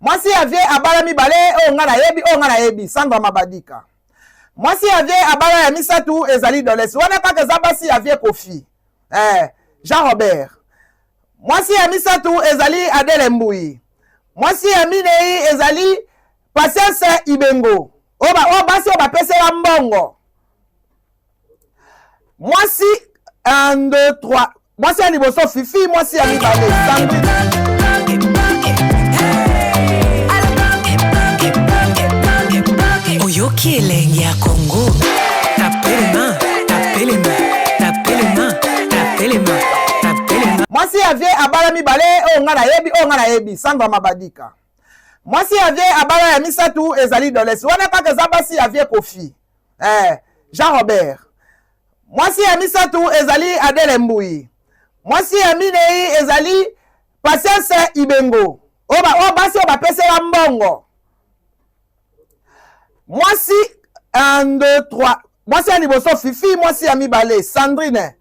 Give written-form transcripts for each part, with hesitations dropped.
Mwasi ya vie abala mibale o nga na yebi Sandra Mabadika. Mwasi ya vie abala ya misatu ezali Dolesi. Wana kaka eza basi ya vie Kofi. Jean Robert. Mwasi ya misatu ezali Adele Mbui. Mwasi ya minei ezali Patience Ibengo. Basi oba pese ya mbongo. Mwasi 1, 2, 3. Mwasi ya liboso Fifi. Mwasi ya mibale Sandrine. Oyoki elengi ya Congo. Tapelema. Mwasi ya vie abala mibale o nga na yebi Sandra Mabadika. Mwasi ya vie abala ya misatu ezali Dolesi. Wana kaka eza basi ya vie Kofi. Jean Robert. Mwasi ya misatu ezali Adele Mbui. Mwasi ya minei ezali Patience Ibengo. Basi oba pese ya mbongo. Mwasi 1, 2, 3. Mwasi ya liboso Fifi. Mwasi ya mibale Sandrine.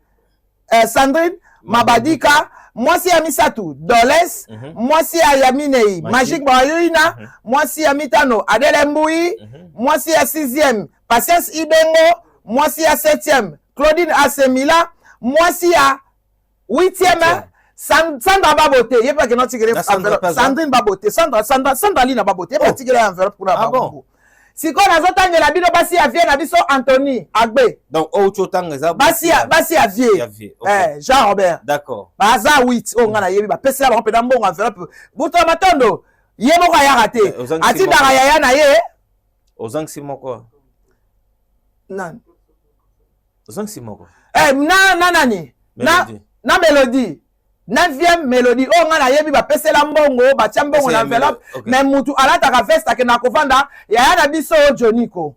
Sandrine Mabadika. Mwasi ya misatu Doles. Mwasi ya yaminei Magique Bayoina. Mwasi ya mitano Adele Mbui. Mwasi ya 6e Patience Ibengo. Mwasi ya 7e Claudine Asemila. Mwasi ya 8e Sandra Babote. Yepa ke notigere enveloppe. Sandrine Babote. Sandra Lina Babote. Yepa tigere enveloppe pour la Babote. Siko nazotangela bino basi ya vie na biso Anthony Agbe. Donc autre tangeza basi ya vie. Okay. Jean Robert. D'accord. Baza 8 o ngana yebi ba pesa ba mpena mbongo enveloppe. Buto matondo yebo ka ya raté. Ati dara ya na ye. Ozang simoko. Nan. Ozang simoko. Nani? Na Melody. 9e Melody o nga na yebi ba pesela mbongo ba tia mbongo na enveloppe mais mutu alata ka veste akena kovanda ya na biso Joniko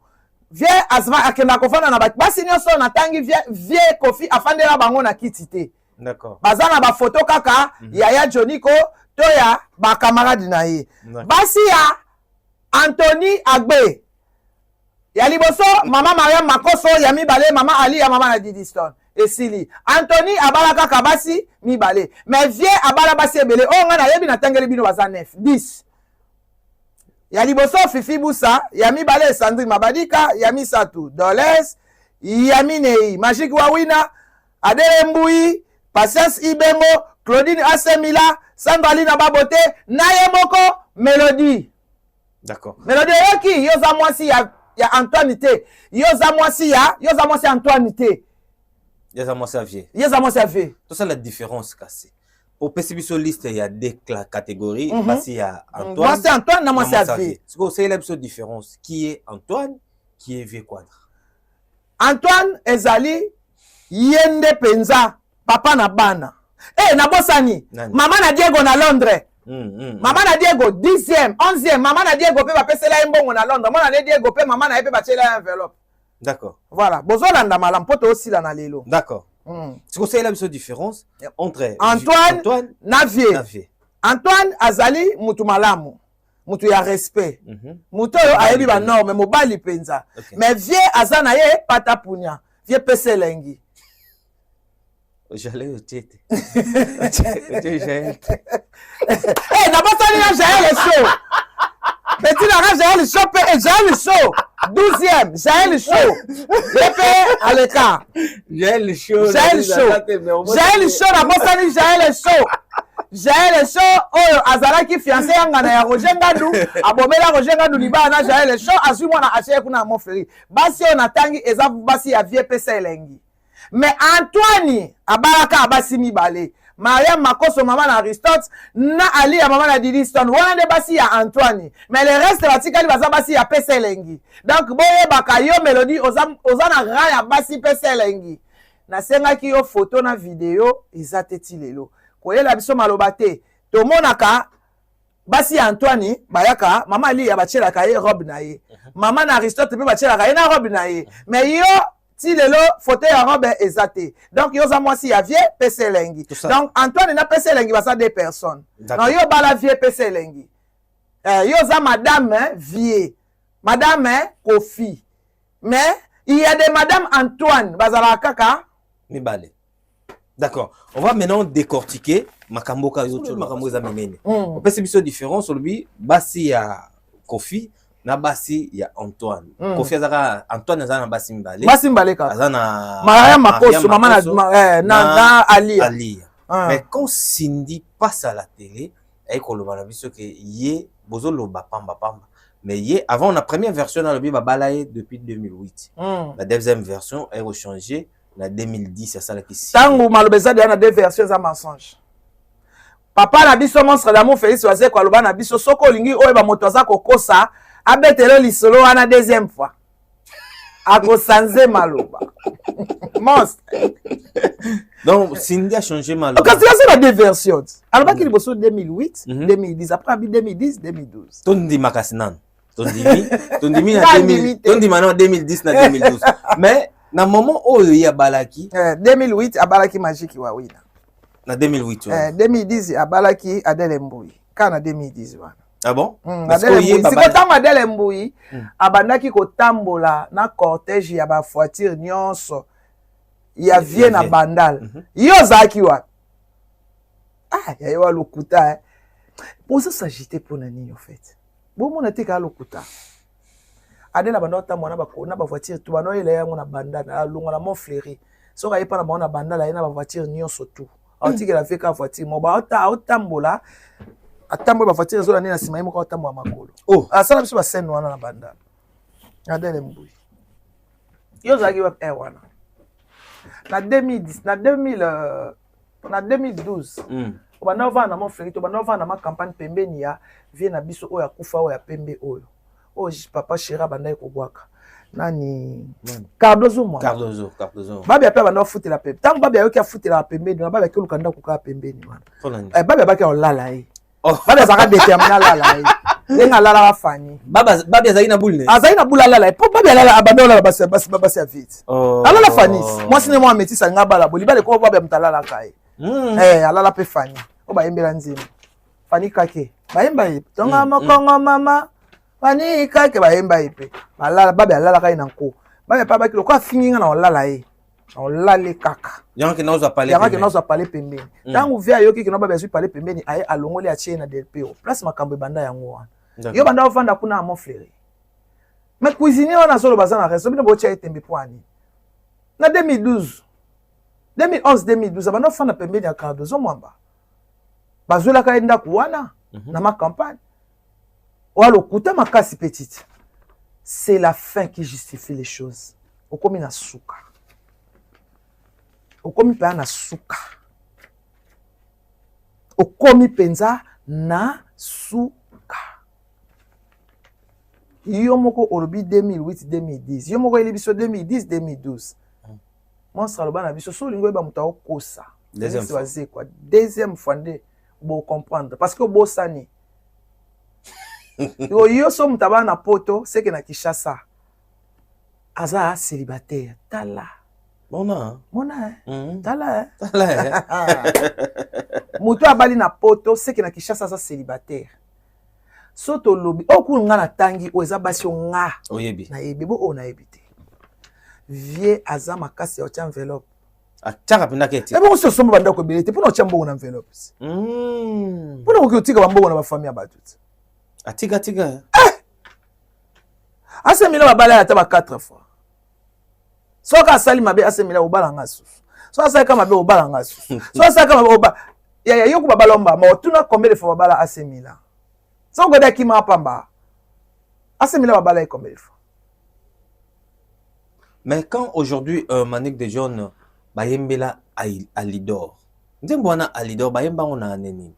vie azma akena kovanda na basi nyonso na tangi vie Kofi afandela bango na kitite. D'accord. Bazana ba photo kaka ya Joniko to ya ba camarade na ye. Basi ya Anthony Agbe ya liboso mama Mariam Makoso ya mibale mama Ali ya mama na Didiston. Esili Anthony abala kaka basi mibale mais vie abala basi ebele o nga na yebi na tangeli bino baza 9 10 ya liboso Fifi Busa ya mibale Sandrine Mabadika ya misatu Doles ya minei Magique Wawina Adele Mbui Patience Ibengo Claudine Asemila Sandra Lina Babote naye moko Melody. D'accord. Melody yoki yoza mwasi ya Antoine te yoza mwasi Antoine te. Yeza moi savier. Tout ça la différence cassée. Pour PCBSO liste il y a deux catégories. Voici il y a Antoine. Moi c'est Antoine, moi c'est Avier. C'est la différence. Qui est Antoine, qui est V quadre. Antoine ezali yende penza papa na bana. Na bosani. Maman na Diego na Londres. Maman na Diego 10e, 11e. Maman na Diego pe ba pesela mbongo na Londres. Moi na Diego pe maman na pe ba chela enveloppe. D'accord. Voilà. Bozolanda malampoto aussi la na lelo. D'accord. C'est quoi la différence entre Antoine Navier. Antoine azali mutu malamu. Mutu ya respect. Mutu yo ayebi ba norme mobali penza. Mais vie azana ye patapunya. Vie peselengi. J'allais au tête. Na bosani na Jaël le show. Petit la Jaël le show et Jaël le show. 12e, Jaël le show. Lepe aleka. Jaël le show. Jaël le show na bosani Jaël le show. Jaël le show oyo azalaki fiancé yanga na ya Roger Ngandu. Abomela Roger Ngandu libana na Jaël le show azui mwana acheye kuna Montfleury. Basi yo natangi eza basi ya vie pesa elengi. Mais Antoine abaraka abasi mibale. Mariam Makoso maman Aristote na Ali ya maman na Didiston. Wana de basi ya Antoine. Mais le reste batikali baza basi ya pesa elengi. Donc boye baka yo Melody oza na gra ya basi pesa elengi. Na senga ki yo photo na video ezateti lelo. Koyela biso maloba te. To monaka basi ya Antoine bayaka maman Ali ya bachela ka ye robe na ye. Maman na Aristote pe bachela ka ye na robe na ye. Mais yo ti lelo fauteuil en robe ezate. Donc yo za mwasi ya vie pese lengi. Donc Antoine na pese lengi basa deux personnes. Non yo bala vie pese lengi. Yo za madame vie. Madame Kofi. Mais il y a des madame Antoine bazala kaka Mibale. D'accord. On va maintenant décortiquer makambo ka zo tsholo makambo za menene opesi biso différence olobi basi ya Kofi na basi ya Antoine Kofi azaka Antoine azana basi mbale ka azana Maria Makoso mama na Alia mais quand Cindy passe à la télé et koloba na biso que ye bozoloba pamba mais ye avant la première version na lobi babalaye depuis 2008 la deuxième version est rechangée na 2010 ça la qui tangu malobeza de na deux versions za mensonge papa na biso monstre d'amour Félix Oise ko aloba na biso soko olingi oyo ba moto aza kokosa abetelo lisolo wana deuxième fois akosanze maloba monstre donc Cindy a changé maloba parce que c'est la deux versions aloba ki liboso 2008 2010 après 2010 2012 tondi makasinan tondimi na 2000 tondi maintenant 2010 na 2012 mais na moment oyo ya balaki 2008 abalaki magique wa wina na 2008 2010 abalaki Adele Mbouyi kana 2010 wana ah bon Adele Mbouyi sikotango Adele Mbouyi abandaki kotambola na cortège ya ba voiture nyonso ya vie na bandal yo zaki wa ya yo lokuta pour ça s'agiter pour nani en fait bon mon ate ka lokuta Adele banda otambola na ba voiture tu bano ile yango na bandal alunga na Montfleury so ka yepa na ba bandal na ba voiture nyonso tu autiki la feka voiture mo ba otambola atambola ba voiture zo na nina sima yimo ka otambola makolo asala biso ba scène wana na bandal Adele Mbouyi yo zaki wa wana na 2010 na 2012 bana vana na Montfleury to bana vana na ma campagne pembeni ya vie na biso oyo akufa oyo ya pembe oyo papa Chira banda ekobwaka nani Cardozo babia pe banda ofutela pembe tango babia yoki afutela pembeni babia ke lukanda kuka pembeni wana babia baki olala babia zaka déterminer lala nenga lala bafani babia zaki na boule azaki na boule lala po babia lala abanda olala basi ya vite alala fani mwasi ne mwa metisa ngabala boli bale ko babia mtalala kai alala pe fani o bayembela nzima fani kake bayemba tonga mokongo mama fani kake bayemba ipe balala babia alala kai na nko babia pa bakilo ko afinginga na olala na olale kaka yango ke nazo pale pembeni tangu via yoki ke no babia zui pale pembeni aye alongoli achie na delpeo place makambo banda yango wana yo banda ofanda kuna Montfleury mais cuisinier wana solo bazana resto bino bocha etembe poani na 2011 banda ofanda pembeni ya Cardozo mwamba bazola ka enda kuwana na ma campagne walo kuta makasi petite c'est la fin qui justifie les choses okomi na suka okomi pa na suka okomi penza na suka yo moko olobi 2008 2010 yo moko elibiso 2010 2012 monstre aloba na biso so lingo ba muta okosa deuxième fois nde bo comprendre parce que bo sani yo so mutaba na poto c'est que na Kinshasa aza célibataire tala mona tala mutu abali na poto c'est que na Kinshasa aza célibataire soto lobi okunga na tangi oza basi nga oyebi na yebi bo na yebite vie aza makasi ya enveloppe ataka pina keti ebo so somba banda ko belete pona chambo na enveloppe pona ko tika bambo na ba famille abatut atika asemila babala ata ba 4 fois soka asali mabe asemila obala ngasu so asali kama be obala ngasu so asali kama oba ya yoku babalomba ma tuna combien de fois babala asemila so goda kima pamba asemila babala combien de fois. Mais quand aujourd'hui Manic de Jaune bayembela Alidor nzembo wana Alidor bayemba ngona neni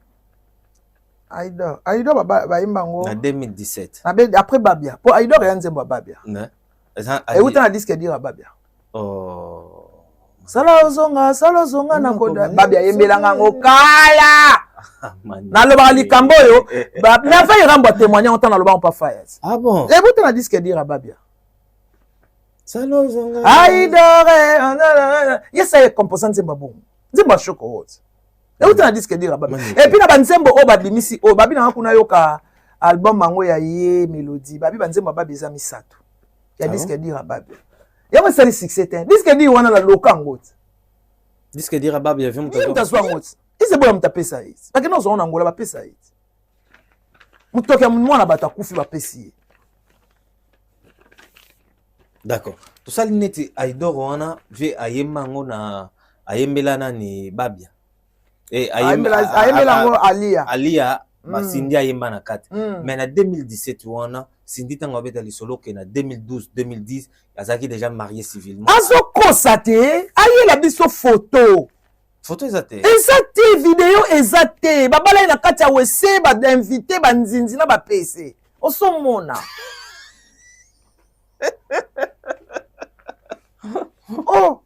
Aidor bayemba ngo na 2017 après Babia pour Aidor ya nzembo Babia et uta na disque dire Babia sala ozonga na koda Babia yembelanga ngo kala na loba likambo yo na fa irambo témoigner on na loba on pas faire ah bon et uta na disque dire Babia sala ozonga Aidor yesa composant nzembo bongo nzembo shoko hot et uta na disque dire Babia et puis na banzembo o badlimisi o babi na kuna yoka album mango ya ye mélodie babi banzembo babi za misato ya disque dire Babia ya mo sali succès ten disque dire wana la lokango disque dire Babia vient mutazo ngot Moïse boya mutapesa iti. Parce que nous on Angola bapesa iti. Mutoke mwana bata kufi bapesi. D'accord. Tout ça l'ineti Aïdor wana vie ayembango na ayembelana ni Babia. Et ayembelango Alia. Alia Cindy ayemba na kati. Mais en 2017 wana Cindy tango beta lisolo ke na 2012 2010 azaki déjà marié civilement. Azo constaté aye la biso photo. Photo ezate. Ezate vidéo ezate. Babala na kati ya wese ba invité ba nzinzi na ba PC. Osomona. Oh.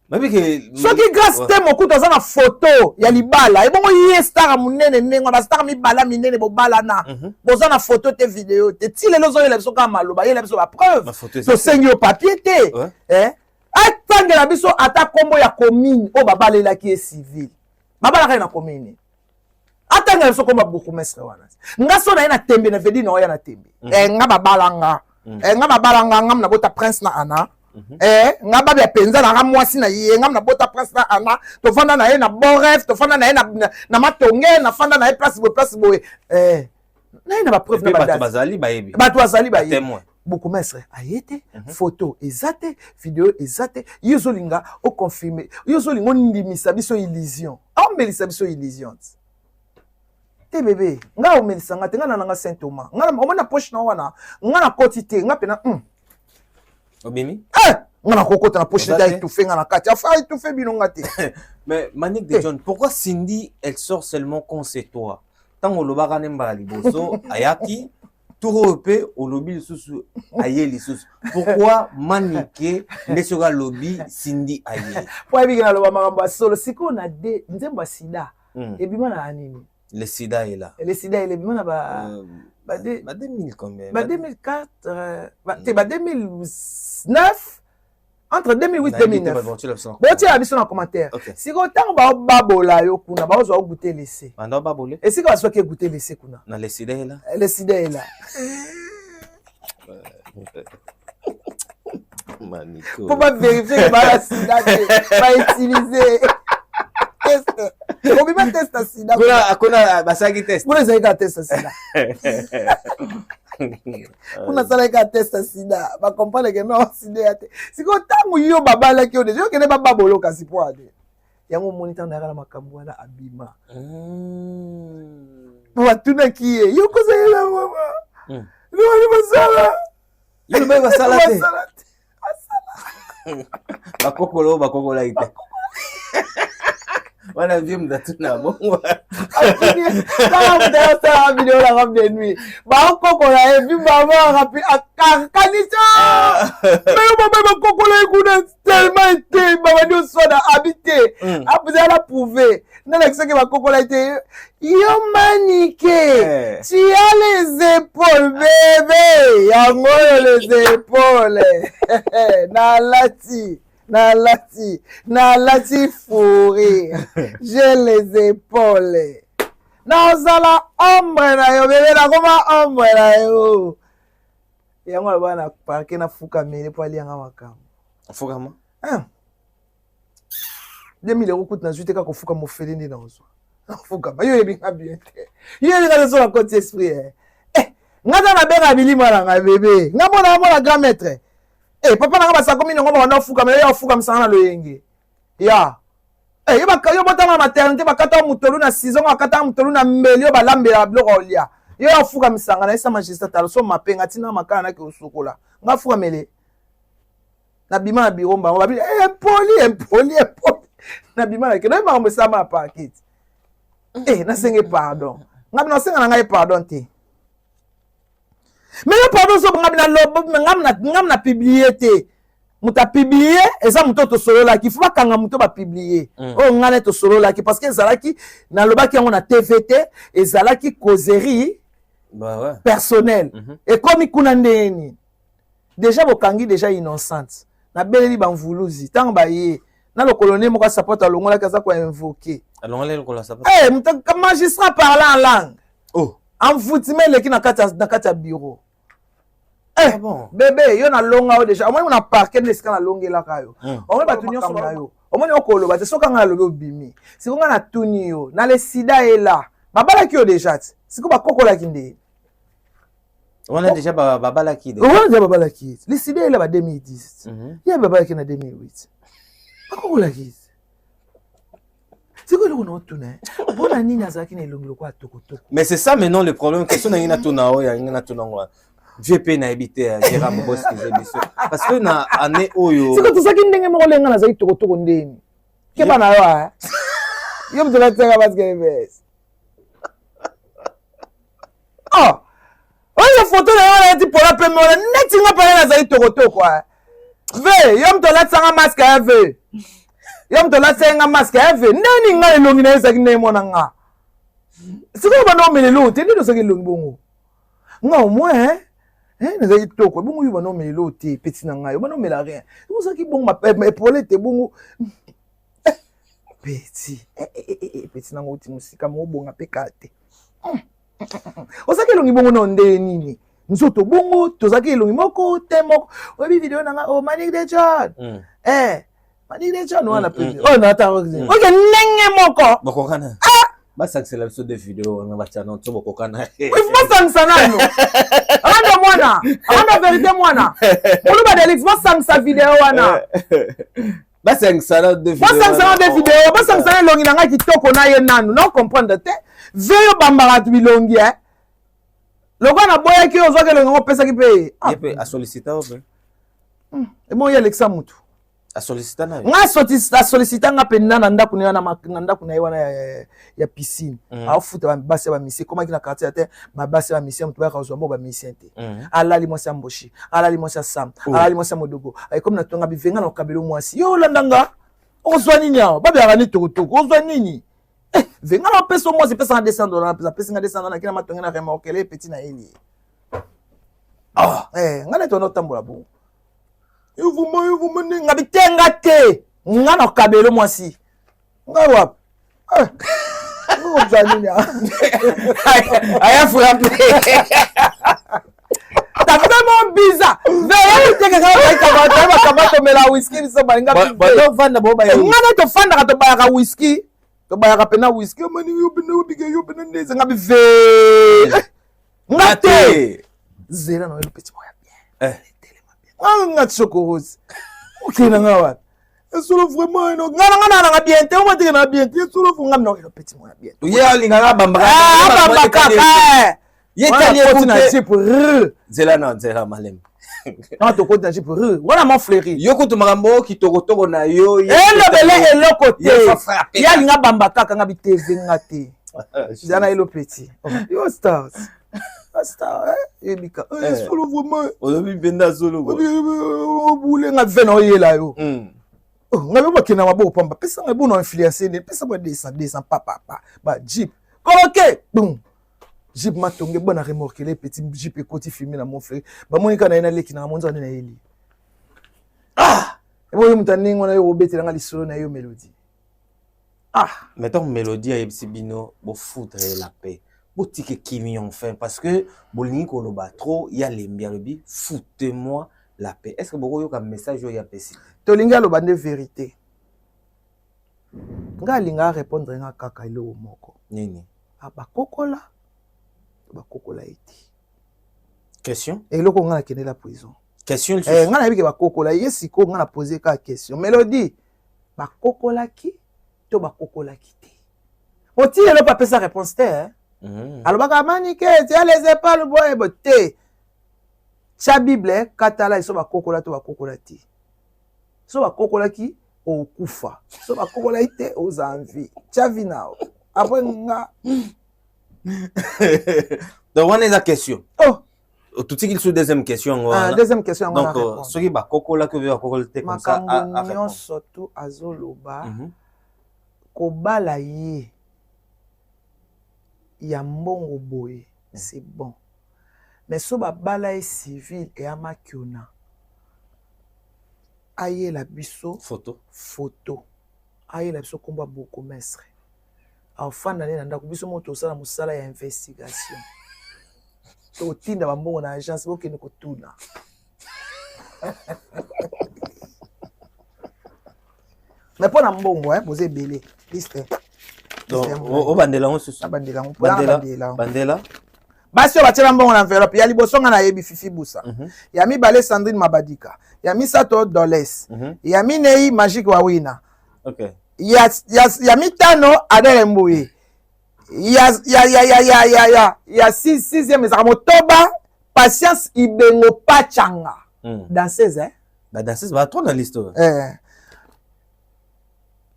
Mais que soki grâce te mokuta za na photo ya libala. Ebongo ye star munene nengo ba star mi bala minene bo bala na. Boza na photo te vidéo te ti lelo zo yele biso ka maloba yele biso ba preuve. To sengi au papier te. Atanga na biso ata kombo ya commune o babalela ki e civil. Babala ka na commune. Atanga biso kombo beaucoup mestre wana. Nga so na ina tembe na vedi na oya na tembe. Nga babalanga. Nga babalanga ngam na bota prince na ana. Nga babia penza na ramwasi na ye ngam na bota prince na ana. To fanda na ye na bon rêve, to fanda na ye na matonge, na fanda na ye place boy. Na ye na ba preuve na ba date. Bazali bayebi. Bato bazali bayebi. Témoin. Beaucoup mestre ayete photo ezate vidéo ezate yozolinga o confirmer yozolinga ndimisa biso illusion amelisa biso illusion te bébé nga omelisa nga te nga na Saint Thomas nga omona poche na wana nga na quantité nga pena Obimi nga na kokota na poche ta étouffé nga na kati afa étouffé binonga te. Mais Manique de John, pourquoi Cindy elle sort seulement quand c'est toi tant on le baka nemba liboso ayaki Tourope au lobby sous aye sous. Pourquoi Manique nesoga lobby Cindy aye? Pour bien le bamamba solo siko na de nzemba sida et bima na anini. Le sida est là. Le sida il est bima na ba 2000 combien? 2004 ba 2009 entre 2008 et 2009. Bon, tu as vu sur un commentaire. Si vous avez babola yo kuna ba ozo goûter laisser. Ando babole. Et si vous avez goûter laisser kuna. Na le sida est là. Le sida est là. Manico. Faut pas vérifier que ba sida va utiliser. Test. On peut pas tester sida. Kuna basaki test. Vous les avez testé sida. Kuna sala ka testa sida ba comprendre que non sida yate siko tangu yo babala ki o dejo kene ba babolo kasi po ade yango monitor na kala makambo wana abima ba tuna ki yo ko zela mama no basala yo ba basala te bakokolo ite wana vim da tuna bongo ça ça vidéo la robe de nuit ba kokola et puis maman rapi akanisa mais maman kokola ikuna tellement été maman dio soda habité après la prouver na l'excès que ba kokola été yo Manique tu as les épaules bébé yango les épaules na lati fourré j'ai les épaules nazala ombre na yo bébé na koma ombre na yo yango la bana parke na fuka mele po alianga makambo fuka ma 2000 euros coûte na jute ka ko fuka mo feli ndi na ozo fuka ba yo ebinga bien te yo nga so la côté esprit nga na benga bilima na bébé nga mona grand maître papa na ba sakomi ngo ba na fuka mais yo fuka msana lo yenge ya yo botanga maternité bakata mutolu na 6 ans bakata mutolu na mbeli yo balambela biloko olia yo afuka misanga na isa magistrat so mapenga tina makana na ke usukola nga fuka mele na bima na biromba ba bi impoli na bima na ke no ba mbesa ma paquet na senge pardon nga bina senga na ngai pardon te mais yo pardon so nga bina lobo ngam na publier te muta publier eza muto to solo la ki faut kanga muto ba publier o ngane to solo la ki parce que ezalaki na lobaki yango na TVT ezalaki causerie personnelle et comme kuna ndeni déjà bokangi déjà innocente na beleli ba mvuluzi tang ba ye na le colonel moko support alongola kaza ko invoquer alongola le colonel support muta magistrat parler en langue en foutime le ki na kata bureau bon bébé yo na longa o déjà moi on a parqué nesika na longela kayo on va tenir sur na yo omoni okoloba te soka nga lobe obimi siko nga na tuni yo na le sida est là babalaki yo déjà siko bakokolaki nde on a déjà babalaki on a déjà babalaki le sida est là ba 2010 ya babalaki na 2008 bakokolaki siko eloko na otuna mpona nini azalaki na elongi lokwa atokotoko mais c'est ça maintenant le problème question na ngi na tuna oyo ya ngi na tuna ngwa VP na ebité Jérôme Boss qui biso parce que na année oyo siko tosaki ndenge moko lenga nazali tokotoko ndeni ke bana yo yo mtola tsaka basket base oh oyo photo na yo na ti pola pe mona neti nga pa nazali tokotoko ve yo mtola tsanga masque ya ve yo mtola tsanga masque ya ve ndeni nga elongi na ezaki ndenge mona nga siko bana omelelo te ndi tosaki elongi bongo nga au moins nazali toko bongo yo bana omelelo te petit na nga yo bana omela rien osaki bongo ma épaule te bongo petit petit nango uti musika mobonga pe kate osaki elongi bongo na nde nini nzoto bongo tozaki elongi moko te moko oyebi video nanga o Manick de John Manick de John wana pe oh na ta ok ndenge moko bokokana basakisa la biso de video na bachana to bokokana basangisa nano ando mwana ando vérité mwana oluba delix basangisa video wana basangisa na de video basangisa elongi nanga kitoko na ye nanu non comprendre te veyo bambaka tu bilongi lokwa na boyaki ozwaki elongi ngo pesaki pe yepe asolicita ope emo ye Alexa mutu asolicita na nga asolicita nga pe na ndaku na ndaku na ye wana ya piscine afuta basi ba misi komaki na quartier te basi ba misi mutu ba kazo mo ba misi te alali mwasi amboshi alali mwasi sam alali mwasi modogo ay comme na tonga bivenga na kabelo mwasi yo landanga ozwa nini awo babya ni tokotoko ozwa nini venga na peso mwasi pesa na $200 pesa pesa na $200 na kina matonga na remorquer petit na eli ngana to no tambola bon yo vous nga bitenga te nga na kabelo mwasi nga wap nini aya frappé t'as vraiment bizarre veille te ka ba to mela whisky biso balinga ba vanda bo ba nga na to fanda ka to ba ka whisky to ba ka pena whisky mani yo bina neze nga bive nga te zera na yo petit moya bien nga chokorose ok na nga wa solo vraiment no nga bien te o mati na bien te solo nga na yo petit moya bien ya linga nga bambaka ye tali e na chip zela na zela malem na to ko na chip wana mo fleuri yo ko to makambo kitoko na yo elo bele eloko te ya linga bambaka nga bi TV nga te zana elo petit yo stars Asta ebika solo vraiment obi benda solo obule nga vena oyela yo nga be bakina mabo pamba pesa nga bono influencer ne pesa ba 200 papa ba jeep OK boum jeep matonge bona remorquer les petits jeep ekoti filmer na mon frère ba monika na ina leki na monza na eli ebo yo mutani ngona yo obetela nga lisolo na yo mélodie mettons mélodie a ebsibino bo foutre la paix boutique kimi enfin parce que bolingi koloba trop ya lembi alobi foutez-moi la paix est-ce que boko yo ka message yo ya pesi to linga lo bande vérité nga linga répondre nga kaka ilo moko nini bakokola eti question eloko nga na kende la prison question nga na yebike bakokola yesiko nga na poser ka question mélodie bakokola ki to bakokola ki te oti elo pa pesa réponse te alobaka manike tia les épaules boye bote cha bible katala iso bakokola to bakokola ti so bakokola ki okufa so bakokola ite ozanvi cha vinao après nga donc on est la question tout ce qu'il sous deuxième question deuxième question donc ce qui bakokola que bakokola te comme ça makambo surtout azoloba kobala ye ya mbongo boye c'est bon mais so babala e civil et amakiona aye la biso photo aye la biso komba beaucoup mestre afanda ne ndako biso moto sala musala ya investigation to tinda bambongo na agence bokene kotuna Mais pour na mbongo, poser belé. Liste. Donc, au bandela, on se souvient. Bandela. Basi yo batela mbongo na enveloppe. Ya liboso nga na yebi Fifi Busa. Ya mi bale Sandrine Mabadika. Ya mi Sato Doles. Ya mi Nei Magique Wawina. Ok. Ya mi Tano Adele Mbouye. Ya sixième ezaka Motoba Patience Ibengo Pachanga. Danseuse, hein? Danseuse, va trop dans l'histoire.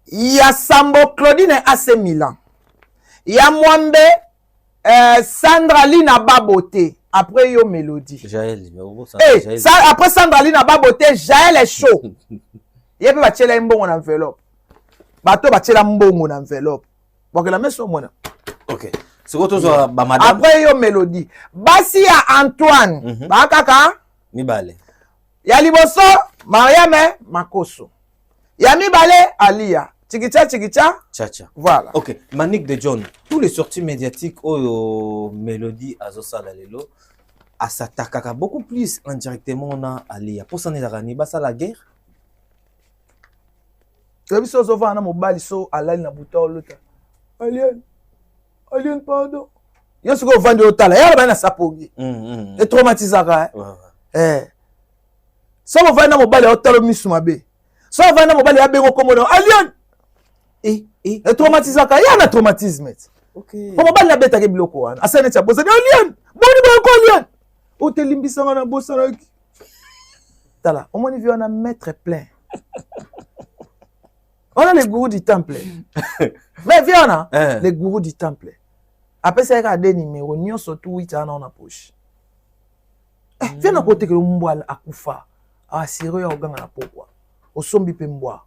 Ya Sambo Claudine AC Milan. Ya Mwambe Sandra Lina Baboté. Après yo Mélodie. Jaël. Après Sandra Lina Baboté, Jaël est chaud. Yé pe bachela mbongo na enveloppe. Bato bachela mbongo na enveloppe. Parce que la maison mona. Ok. C'est quoi toi ba madame? Après yo Mélodie. Basi ya Antoine. Ba kaka Mibale. Ya liboso Mariame Makoso. Ya mibale Alia. Chikicha. Chacha. Voilà. Ok. Manic de John. Tous les sorties médiatiques au Mélodie Azosala Lelo à s'attaquer beaucoup plus indirectement on a Alia. Pour s'en aller basa la guerre. Biso zova na mobali so alali na buta olota. Alien pardon. Yo siko vandi otala. Ya ba na sapogi. Et traumatisaka. So mo vandi na mobali otala misu mabe. So vandi na mobali ya bengo komodo alien. Et traumatisaka ya na traumatisme. OK. Mo mobali na beta ke biloko wana. Asane cha bosa alien. Boni ba ko alien. O te limbisanga na bosa na ki. Tala, on moni vi na mettre plein. On a les gourous du temple. Mais viens, les gourous du temple. Après, c'est qu'il y a des numéros, nous surtout 8 ans dans la poche. Viens à côté que le mboal a koufa. A siré au gang à la pourquoi. Au sombi pemboa.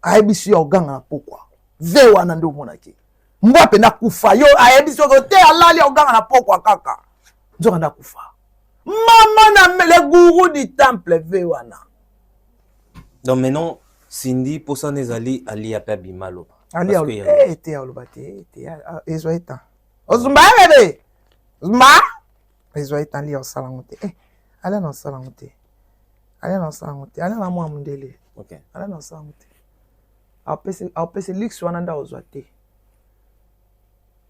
A ebisi au gang à la pourquoi. Vewa nando monaki. Mboa pena koufa. Yo, a ebisi au côté alali au gang à la pourquoi kaka. Nzora koufa. Maman na les gourous du temple vewa na. Donc maintenant, Cindy, pour ça, nous allons aller à Pabimalo. Ali a été à l'obate, ils ont été. Ozumba bébé. Zumba. Ils ont été en salangote. Allez dans salangote. Allez dans salangote. Allez dans moi mundele. OK. Allez dans salangote. Après c'est lix wananda ozwate.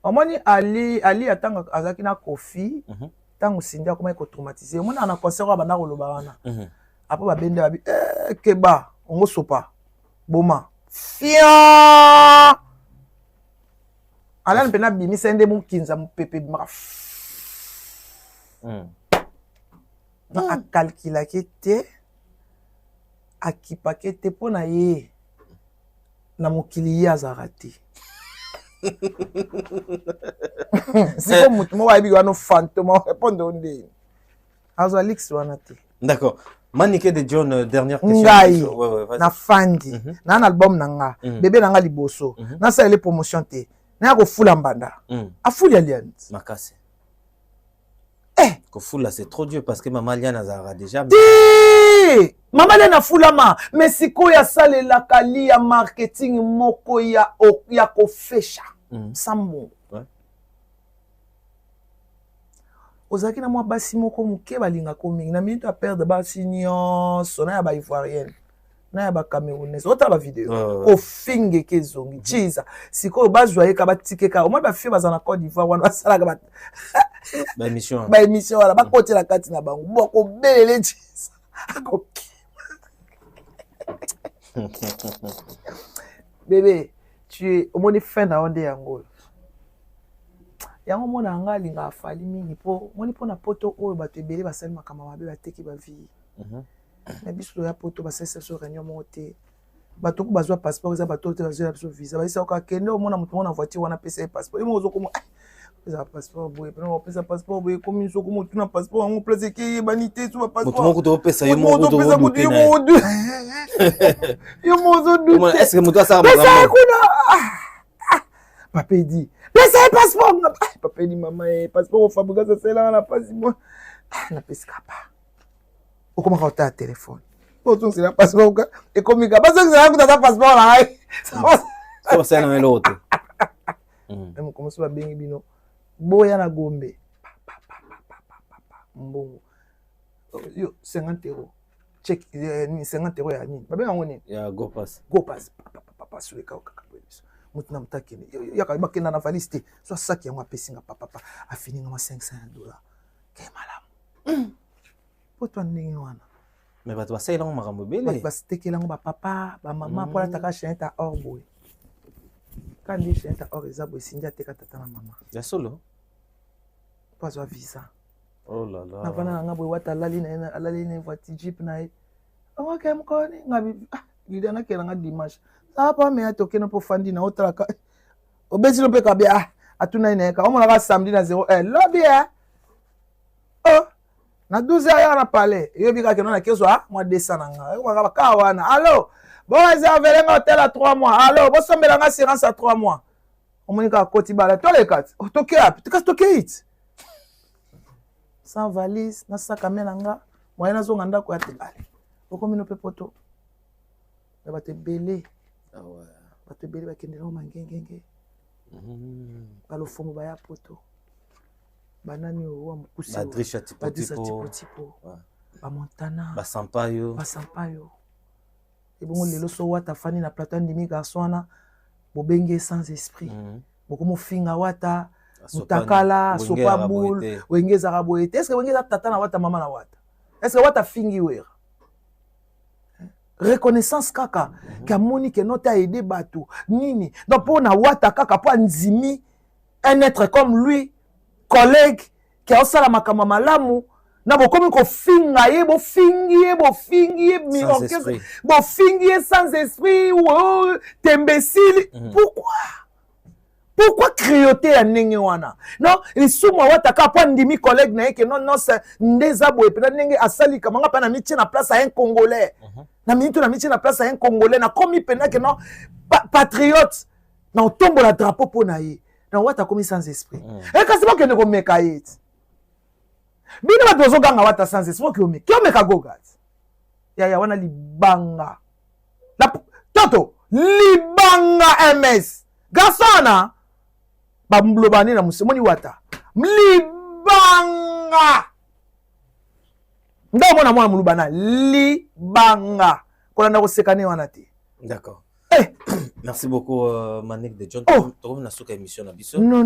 Omoni Ali atanga azaki na kofi. Tango Cindy akoma ko traumatiser. Omoni ana concert wa bana koloba wana. Après ba bende ba bi keba on sopa. Boma. Fian. Alan pena bimi sende mu kinza mu pepe ma. A calcula kete a kipakete pona ye na mokili ya zarati. C'est comme mutu mo wa bi wano fantôme répondre onde. Azo Alex wana te. D'accord. Manique de John, dernière question. Ngai, na fandi, na un album nanga, bébé nanga liboso, na sa ele promotion te, na ko fula mbanda. A fula Alliance. Makase. Ko fula c'est trop dur parce que maman Liana Zara déjà. Maman Liana fula ma, mais siko ya sale la kali ya marketing moko ya ko fesha. Sambo. Ozaki na mwa basi moko muke balinga komingi na minute a perdre basi nyonso na ya ba ivoirienne na ya ba camerounaise ota ba video ko finge kezongi chiza siko bazwa ye ka batikeka o mwa ba fie bazana Côte d'Ivoire wana basala ka ba émission wala ba côté la kati na bango boko belele chiza bébé tu es au moins fin na onde yango yango mona nga linga afali mingi po moni pona poto oyo bato ebele basali makama mabe bateki ba vie na biso ya poto basali so réunion mote bato ko bazwa passeport za bato te bazwa biso visa baisa ka kende o mona mutu mona voiture wana pesa passeport imo zo komo pesa passeport boye pena pesa passeport boye komi so komo tuna passeport ngo place ki banité so passeport mutu moko to pesa yo moko to do yo mozo do est-ce que mutu asa pesa kuna papa dit laissez le passeport. Papa dit maman, passeport au fabricant c'est là la passe moi. Na pesca pas. Ou comment on t'a téléphone. Pourtant c'est la passeport et comme il parce que c'est là que t'as passeport là. Ça c'est dans l'autre. Même comment ça va bien bino. Boya na Gombe. Mbongo. Yo 50 €. check 50 euros ya nini babenga ngo nini ya go pass papa sur le cas kaka boyeso mutu na mutaki yaka bakenda na valise te so saki yango apesinga papa afini nga $500 ke malamu poto ndenge wana mais bato basala ngo makambo bele bastekela ngo papa mama pour ataka chaîne ta or boy kandi chaîne ta or eza boy sinja teka tata na mama ya solo pas visa. Oh là là. Na bana nga boy wata alali na voiture jeep na ye. Onga ke mkoni ngabi lida na kela nga dimanche. Ça pas me atoke na po fandi na otraka. Obezi lo pe ka bia atuna ina ka. Omo na ka samedi na 0 lobby oh na 12h ya na palais. Yo bi ka ke na kezo moi 200 na nga. Ko ka ka wana. Allo. Bon réserver nga hôtel à 3 mois. Allo, bo sombela nga assurance à 3 mois. Omonika koti bala to le kat. Otoke up. Tu ka stoke it. Sans valise, na sac à main nanga, moi na zonga ndako ya tebale. Oko mino pe poto. Ya bate belé. Ah ouais. Bate belé ba kendela o mangengenge. Balo fomo ba ya poto. Banani o wa mukusi. Ba drisha tipo tipo. Ba Montana. Ba Sampaio. Ba Sampaio. Et bon lelo so wata fani na plateau ndimi garçon na bobenge sans esprit. Boko mo finga wata mutakala sopa boule wengeza raboete est-ce que wengeza tata na wata mama na wata est-ce que wata fingi wera reconnaissance kaka kamoni ke nota aider batu nini donc pour na wata kaka pour nzimi un être comme lui collègue qui a osala makama malamu na bokomi ko finga ye bo fingi mi orchestre bo fingi sans esprit ou t'imbécile Pourquoi crioter à Nengewana? Non, il souma wataka pas ndimi collègue na que non c'est ndeza boye pe nenge asali kamanga pa na mitie na place à un Congolais. Na minute na mitie na place à un Congolais na komi pena que non patriote. Na tombe la drapeau pour naïe. Na wata komi sans esprit. Et kasi ba ke ne ko meka yet. Bino ba dozo ganga wata sans esprit ko meka. Ko meka gogat. Ya wana libanga. La toto libanga MS. Gasona ba mblobani na musemoni wata libanga ndo mona mwana mulubana libanga kolanda ko sekane wana te d'accord merci beaucoup Manik de John to na suka émission na biso non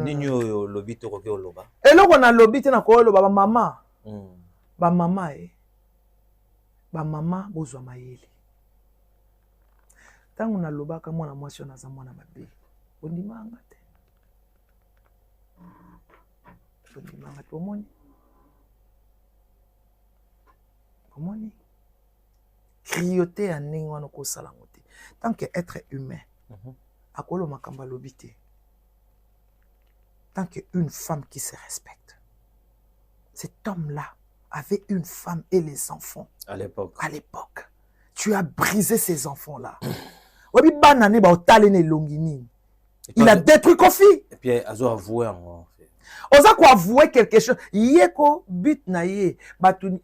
nini oyo lobi to ko ke oloba eloko na lobi te na ko oloba ba mama ba mama bozwa mayele tangu na lobaka mwana mwasi na za mwana mabe ondimanga te omoni crioter ya ndenge wana kosala ngo te tant que être humain akolo makamba lobi te tant que une femme qui se respecte cet homme là avait une femme et les enfants à l'époque tu as brisé ces enfants là obi banane ba otalene longini il a détruit Kofi et puis azo avoué en fait oza ko avouer quelque chose yeko but na ye batu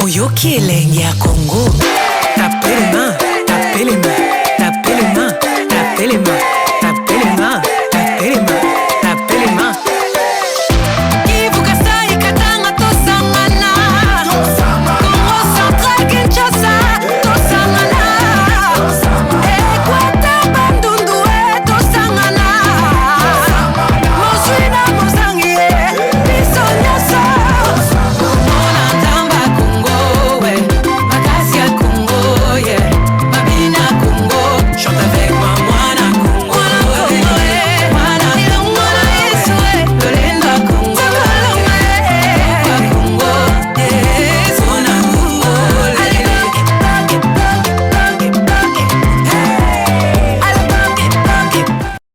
Oyoki elenge ya Congo tapema